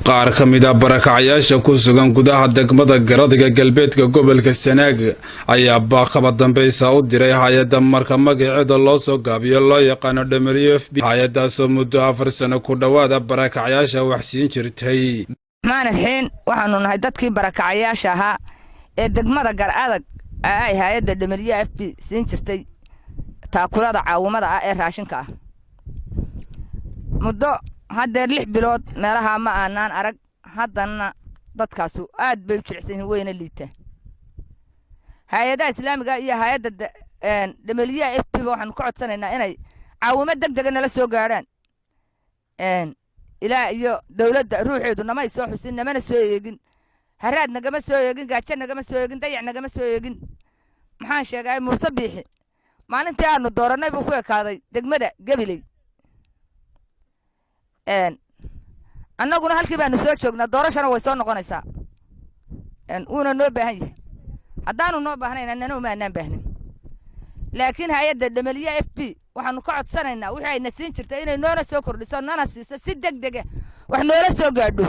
qaar ka mid ah barakacayaasha ku sugan gudaha degmada Garadiga galbeedka gobolka Sanaag ayaa baaqaba dambaysa u diray hay'adda marka magaceeda loo soo gaabiyo loo yaqaan WFP hay'addaasoo muddo 4 sano ku dhawaada barakacayaasha wax siin jirtay. maanaxeen waxaanu nahay dadkii barakacayaasha ahaa ee degmada Garadag ay hay'adda WFP siin jirtay taakulada caawimada ah ee raashinka ah muddo hadda 6 bilood meelaha ma aanan arag haddana dadkaasu aad bay u jilcsan weyna liita hay'adda islaamiga iyo hay'adda WFP waxaan ku codsanaynaa inay caawimo degdeg nala soo gaaraan ilaa iyo dawladda ruuxeedu namay soo xusin namana soo eegin haraad nagama soo eegin gaajo nagama soo eegin dayac nagama soo eegin maxaan sheegay Muuse Biixi maalintii aanu dooranay buu ku ekaaday degmada Gabiley annaguna halkii baanu soo joognaa doorashana way soo noqonaysaa uuna noo baahan yahay haddaanu noo baahnayn annana uma aanaan baahnin laakiin hay'adda WFP waxaanu ka codsanaynaa wixii ay na siin jirtay inay noona soo kordhiso nana siiso si degdeg ah wax noola soo gaadho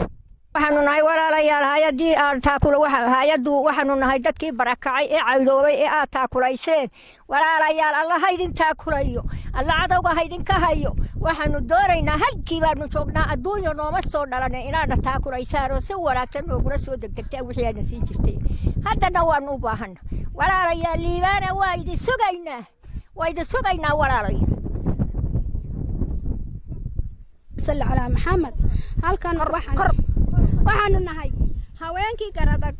waxaanu nahay walaalayaal hay'adii aan taakula hay'addu waxaanu nahay dadkii barakacay ee caydoobay ee aad taakulayseen walaalayaal Allah haydin taakulayo Allah cadawga haydin ka hayo waxaanu dooraynaa halkii baanu joognaa adduunyo nooma soo dhalanay inaad taakulaysaan oo si wanaagsan noogula soo degdegtay wixii ay na siin jirtay haddana waanu u baahanaa walaalayaal liibaana waa idin sugaynaa walaalayaal صلى على محمد halkan waxaanu nahay haweenkii Garadag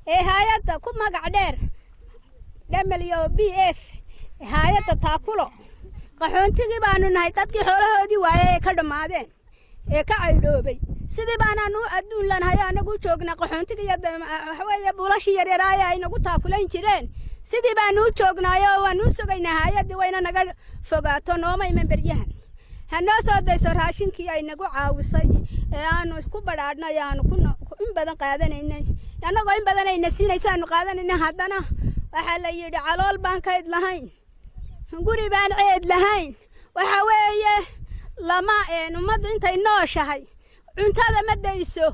ee hay'adda ku magac dheer WFP hay'adda taakulo qaxoontigii baanu nahay dadkii xoolahoodii waayay ka dhamaadeen ee ka caydoobay sidii baanaanu adduun lanahay anagu joognaa qaxoontigii waxa weeye bulashii yareeray ay nagu taakulayn jireen sidii baanu joognaayo waanu sugaynaa hay'adii wayna naga fogaato nooma iman baryahan hanoo soo dayso raashinkii ay nagu caawisay ee aanu ku badhaadhnay aanu in badan qaadanaynay annagoo in badan ayna siinayso aanu qaadanaynay haddana waxaa la yidhi calool baan kayd lahayn guri baan ceed lahayn waxa weeye lama ummaddu intay nooshahay cuntada ma dayso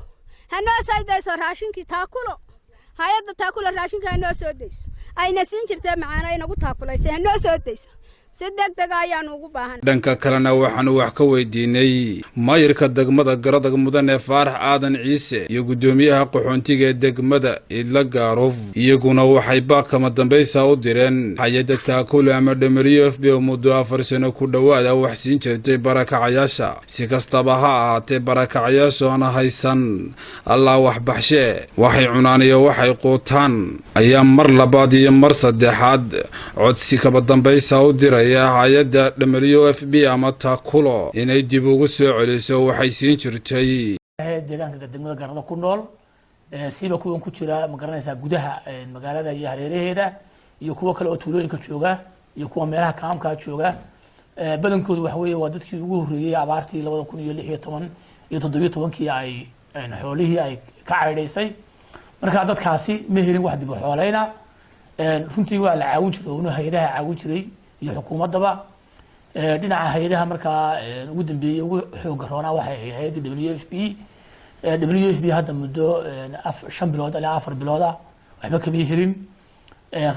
hanoo soo dayso raashinkii taakulo hay'adda taakulo raashinka hanoo soo dayso ayna siin jirtay macaana inagu taakulaysay hanoo soo dayso si degdeg ayaan ugu baahan dhanka kalena waxaanu wax ka weydiinay maayirka degmada Garadag mudane Faarax Aadan Ciise iyo gudoomiyaha qaxoontiga ee degmada Idla Gaaroof iyaguna waxay baaqama dambaysa u direen hay'adda taakula ama WFP oo muddo 4 sano ku dhawaada wax siin jirtay barakacayaasha si kastaba ha ahaatee barakacayaasha aan haysan Allah wax baxshe waxay cunaan iyo waxay qootaan ayaa mar labaad iyo mar saddexaad codsi kaba dambaysa u diray hay'adda WFP ama taakulo inay dib ugu soo celiso waxay siin jirtay deegaanka degmada Garadag ku nool siiba kuwan ku jira ma garanaysaa gudaha magaalada iyo hareeraheeda iyo kuwa kale oo tuulooyinka jooga iyo kuwa meelaha kaamka jooga badankoodu wax weeye waa dadkii ugu horeeyay abaartii 2016 iyo 17kii ay xoolihii ay ka caydhaysay marka dadkaasi ma helin wax dib u xoolayna runtii waa la caawin jiray oo hay'adaha caawin jiray iyo xukuumadaba dhinaca hay'adaha markaa ugu dambeeyay ugu xoog roona waxay hay'adda WFP hadda muddo 5 bilood ilaa 4 bilood waxba kama helin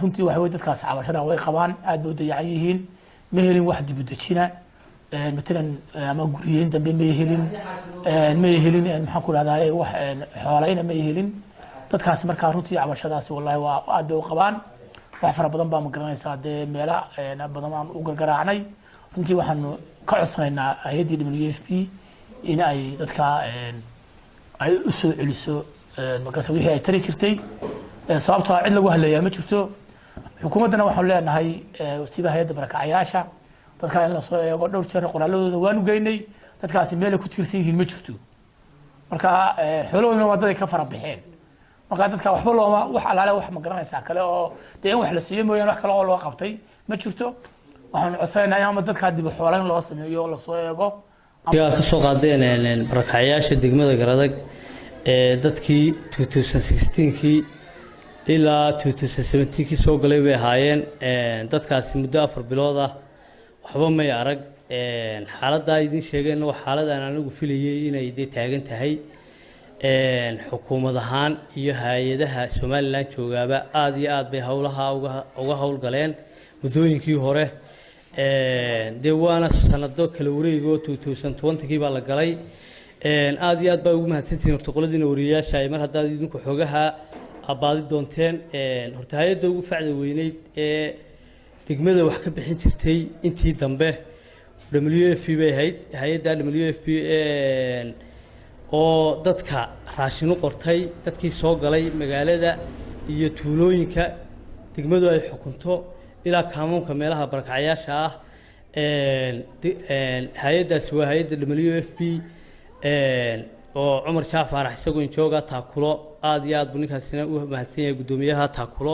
runtii waxa way dadkaas cabashada way qabaan aad bay u dayacan yihiin ma helin wax dib u dejina matalan ama guriyeen dambe ma helin maxaan ku raadayay wax xoolayna ma helin dadkaas markaa runtii cabashadaasi wallahi waa aad bay u qabaan wax fara badan baa ma garanaysaa dee meela badan aan u gargaraacnay runtii waxaanu ka codsanaynaa hay'adda WFP in ay dadka ay u soo celiso markaas wixii ay tari jirtay sababtoo cid lagu haleeyaa ma jirto xukuumaddana waxaan leenahay sida hay'adda barakacayaasha dadka in la soo eego dhowr jeer qoraaladooda waanu geynay dadkaasi meel ku tiirsan yihiin ma jirto marka xoolahooduna waa dad ay ka fara baxeen marka dadka waxba looma wax alaale wax ma garanaysaa kale oo in wax la siiyo mooyaan wax kale oo loo qabtay ma jirto waxaan codsanaynaa in dadka dib u xoolayn loo sameeyo la soo eego yaa ka soo qaadeen barakacayaasha degmada Garadag ee dadkii 2016kii ilaa 2017kii soo galay bay ahaayeen dadkaasi muddo 4 bilood ah waxba may arag xaaladda idin sheegeen waa xaalad aan anigu filayay inay taagan tahay xukuumad ahaan iyo hay-adaha somalilan joogaaba aada iyo aad bay howlaha uga howlgaleen muddooyinkii hore dee waana sanado kala wareegoo 2020kii baa la galay aada iyo aad baa ugu mahadsantihiin horta qoladiina wariyayaasha ay mar haddaad idinku xoogaha abaadi doonteen horta hay-adda ugu facda weyneyd ee degmada wax ka bixin jirtay intii dambe WFP bay ahayd hay-adda WFP oo dadka raashin u qortay dadkii soo galay magaalada iyo tuulooyinka degmadu ay xukunto ilaa kaamoonka meelaha barakacayaasha ah hay-addaasi waa hay-adda WFP oo Cumar Jaafar isagoo jooga taakulo aad iyo aad buu ninkaasina u mahadsan yahay gudoomiyaha taakulo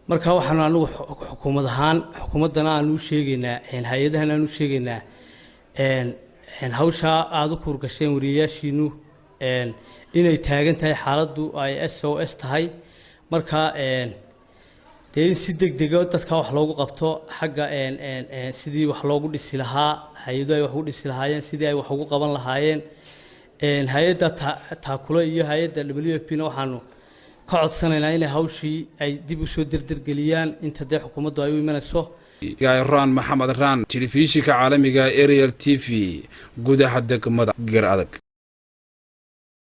marka waxaan anagu xukuumad ahaan xukuumadana aanu sheegaynaa hay-adahan aanu sheegaynaa hawsha aad u kurgasheen wariyayaashiinu inay taagan tahay xaaladdu ay SOS tahay marka dee si degdeg ah dadka wax loogu qabto xagga sidii wax loogu dhisi lahaa hay-adu ay wax u dhisi lahaayeen sidii ay wax ugu qaban lahaayeen hay-adda taakulo iyo hay-adda WFP-na waxaanu ka codsanaynaa inay hawshii ay dib u soo derdergeliyaan inta dee xukuumaddu ay u imanayso Raan Maxamed Raan telefishinka caalamiga Ariel TV gudaha degmada Garadag.